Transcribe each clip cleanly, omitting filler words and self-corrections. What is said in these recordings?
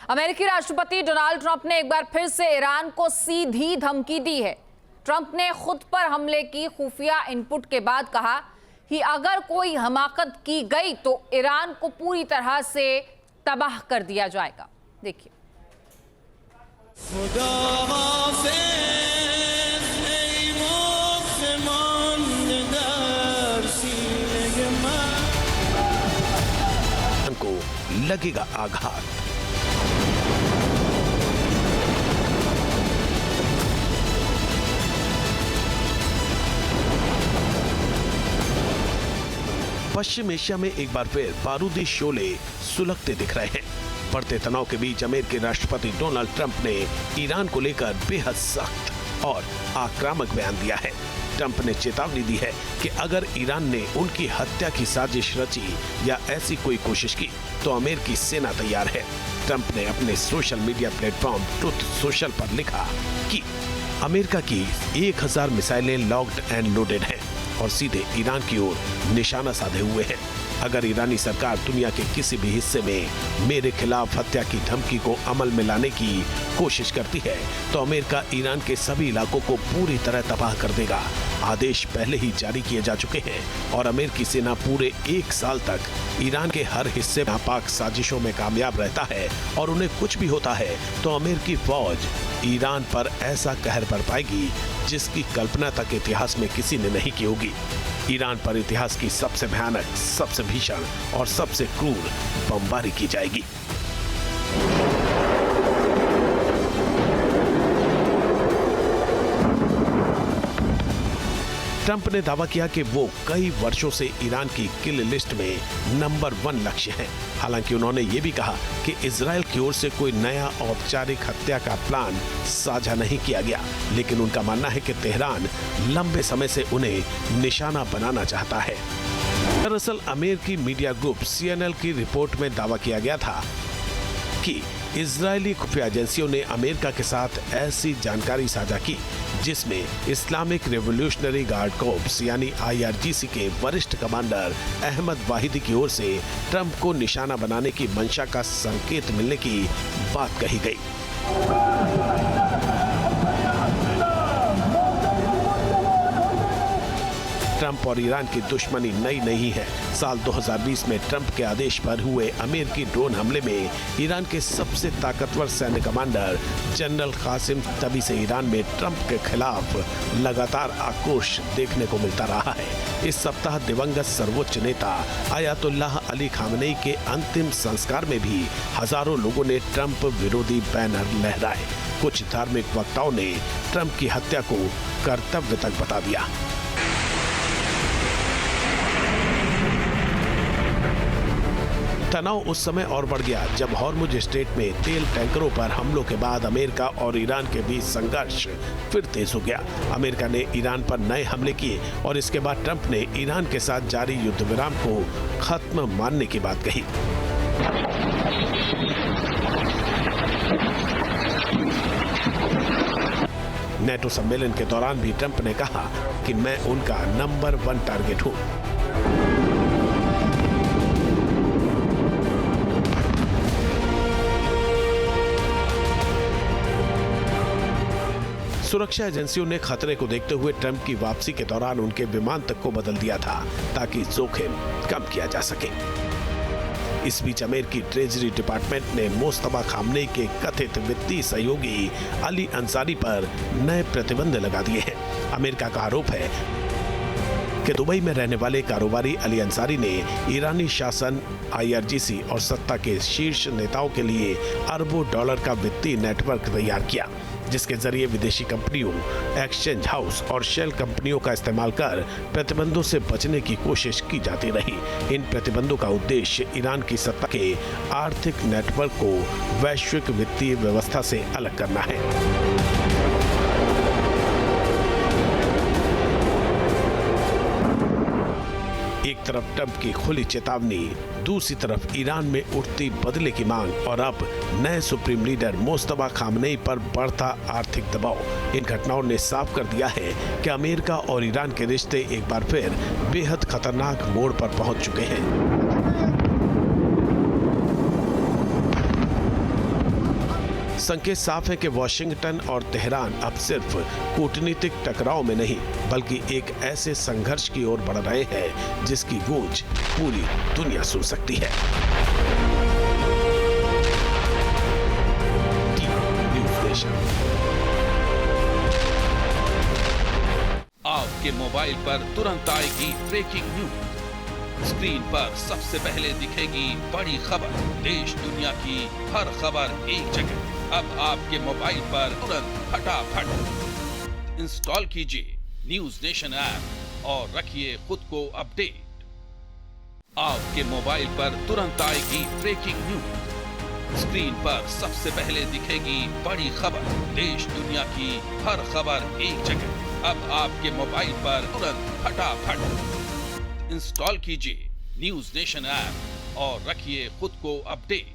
अमेरिकी राष्ट्रपति Donald Trump ने एक बार फिर से ईरान को सीधी धमकी दी है। ट्रंप ने खुद पर हमले की खुफिया इनपुट के बाद कहा कि अगर कोई हमाकत की गई तो ईरान को पूरी तरह से तबाह कर दिया जाएगा। देखिए। को लगेगा आघात। पश्चिम एशिया में एक बार फिर बारूदी शोले सुलगते दिख रहे हैं। बढ़ते तनाव के बीच अमेरिकी राष्ट्रपति डोनाल्ड ट्रंप ने ईरान को लेकर बेहद सख्त और आक्रामक बयान दिया है। ट्रंप ने चेतावनी दी है कि अगर ईरान ने उनकी हत्या की साजिश रची या ऐसी कोई कोशिश की तो अमेरिकी सेना तैयार है। ट्रंप ने अपने social media platform truth social पर लिखा कि अमेरिका की 1000 मिसाइलें लॉक्ड एंड लोडेड हैं और सीधे ईरान की ओर निशाना साधे हुए हैं। अगर ईरानी सरकार दुनिया के किसी भी हिस्से में मेरे खिलाफ हत्या की धमकी को अमल में लाने की कोशिश करती है तो अमेरिका ईरान के सभी इलाकों को पूरी तरह तबाह कर देगा। आदेश पहले ही जारी किए जा चुके हैं और अमेरिकी सेना पूरे 1 साल तक ईरान के हर हिस्से में नापाक साजिशों में कामयाब रहता है और उन्हें कुछ भी होता है तो अमेरिकी फौज ईरान पर ऐसा कहर बरपाएगी जिसकी कल्पना तक इतिहास में किसी ने नहीं की होगी। ईरान पर इतिहास की सबसे भयानक, सबसे भीषण और सबसे क्रूर बमबारी की जाएगी। ट्रंप ने दावा किया कि वो कई वर्षों से ईरान की किल लिस्ट में नंबर 1 लक्ष्य हैं। हालांकि उन्होंने ये भी कहा कि इजराइल की ओर से कोई नया औपचारिक हत्या का प्लान साझा नहीं किया गया, लेकिन उनका मानना है कि तेहरान लंबे समय से उन्हें निशाना बनाना चाहता है। दरअसल अमेरिकी मीडिया ग्रुप CNN की रिपोर्ट में दावा किया गया था कि इजरायली खुफिया एजेंसियों ने अमेरिका के साथ ऐसी जानकारी साझा की जिसमें इस्लामिक रेवोल्यूशनरी गार्ड कोर्प्स यानी IRGC के वरिष्ठ कमांडर अहमद वाहिदी की ओर से ट्रंप को निशाना बनाने की मंशा का संकेत मिलने की बात कही गई। ट्रंप और ईरान की दुश्मनी नई नहीं है। साल 2020 में ट्रंप के आदेश पर हुए अमेरिकी ड्रोन हमले में ईरान के सबसे ताकतवर सैन्य कमांडर जनरल कासिम तभी से ईरान में ट्रंप के खिलाफ लगातार आक्रोश देखने को मिलता रहा है। इस सप्ताह दिवंगत सर्वोच्च नेता आयतुल्लाह अली खामेनी के अंतिम संस्कार में भी हजारों लोगों ने ट्रंप विरोधी बैनर लहराए। कुछ धार्मिक वक्ताओं ने ट्रंप की हत्या को कर्तव्य तक बता दिया। तनाव उस समय और बढ़ गया जब हॉर्मुज स्ट्रेट में तेल टैंकरों पर हमलों के बाद अमेरिका और ईरान के बीच संघर्ष फिर तेज हो गया। अमेरिका ने ईरान पर नए हमले किए और इसके बाद ट्रंप ने ईरान के साथ जारी युद्ध विराम को खत्म मानने की बात कही। नेटो सम्मेलन के दौरान भी ट्रंप ने कहा कि मैं उनका नंबर 1 टारगेट हूं। सुरक्षा एजेंसियों ने खतरे को देखते हुए ट्रंप की वापसी के दौरान उनके विमान तक को बदल दिया था ताकि जोखिम कम किया जा सके। इस बीच अमेरिकी ट्रेजरी डिपार्टमेंट ने मोस्तफा खामनेई के कथित वित्तीय सहयोगी अली अंसारी पर नए प्रतिबंध लगा दिए हैं। अमेरिका का आरोप है कि दुबई में रहने वाले कारोबारी अली अंसारी ने ईरानी शासन, IRGC और सत्ता के शीर्ष नेताओं के लिए अरबों डॉलर का वित्तीय नेटवर्क तैयार किया, जिसके जरिए विदेशी कंपनियों, एक्सचेंज हाउस और शेल कंपनियों का इस्तेमाल कर प्रतिबंधों से बचने की कोशिश की जाती रही। इन प्रतिबंधों का उद्देश्य ईरान की सत्ता के आर्थिक नेटवर्क को वैश्विक वित्तीय व्यवस्था से अलग करना है। एक तरफ ट्रंप की खुली चेतावनी, दूसरी तरफ ईरान में उठती बदले की मांग और अब नए सुप्रीम लीडर मोस्तफा खामनेई पर बढ़ता आर्थिक दबाव। इन घटनाओं ने साफ कर दिया है कि अमेरिका और ईरान के रिश्ते एक बार फिर बेहद खतरनाक मोड़ पर पहुंच चुके हैं। संकेत साफ है कि वॉशिंगटन और तेहरान अब सिर्फ कूटनीतिक टकराव में नहीं बल्कि एक ऐसे संघर्ष की ओर बढ़ रहे हैं जिसकी गूंज पूरी दुनिया सुन सकती है। News nation. आपके मोबाइल पर तुरंत आएगी ब्रेकिंग न्यूज। स्क्रीन पर सबसे पहले दिखेगी बड़ी खबर। देश दुनिया की हर खबर एक जगह। अब आपके मोबाइल पर तुरंत फटाफट इंस्टॉल कीजिए न्यूज़ नेशन ऐप और रखिए खुद को अपडेट। आपके मोबाइल पर तुरंत आएगी ब्रेकिंग न्यूज। स्क्रीन पर सबसे पहले दिखेगी बड़ी खबर। देश दुनिया की हर खबर एक जगह। अब आपके मोबाइल पर तुरंत फटाफट इंस्टॉल कीजिए न्यूज़ नेशन ऐप और रखिए खुद को अपडेट।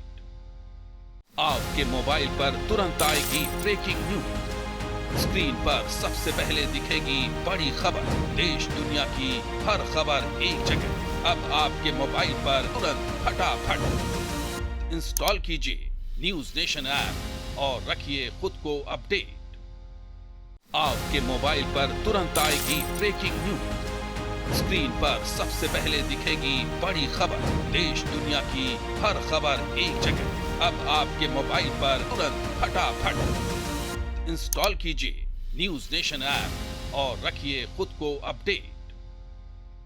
आपके मोबाइल पर तुरंत आएगी ब्रेकिंग न्यूज। स्क्रीन पर सबसे पहले दिखेगी बड़ी खबर। देश दुनिया की हर खबर एक जगह। अब आपके मोबाइल पर तुरंत फटाफट इंस्टॉल कीजिए न्यूज़ नेशन ऐप और रखिए खुद को अपडेट। आपके मोबाइल पर तुरंत आएगी ब्रेकिंग न्यूज। स्क्रीन पर सबसे पहले दिखेगी बड़ी खबर। देश दुनिया की हर खबर एक जगह। अब आपके मोबाइल पर तुरंत फटाफट इंस्टॉल कीजिए न्यूज़ नेशन ऐप और रखिए खुद को अपडेट।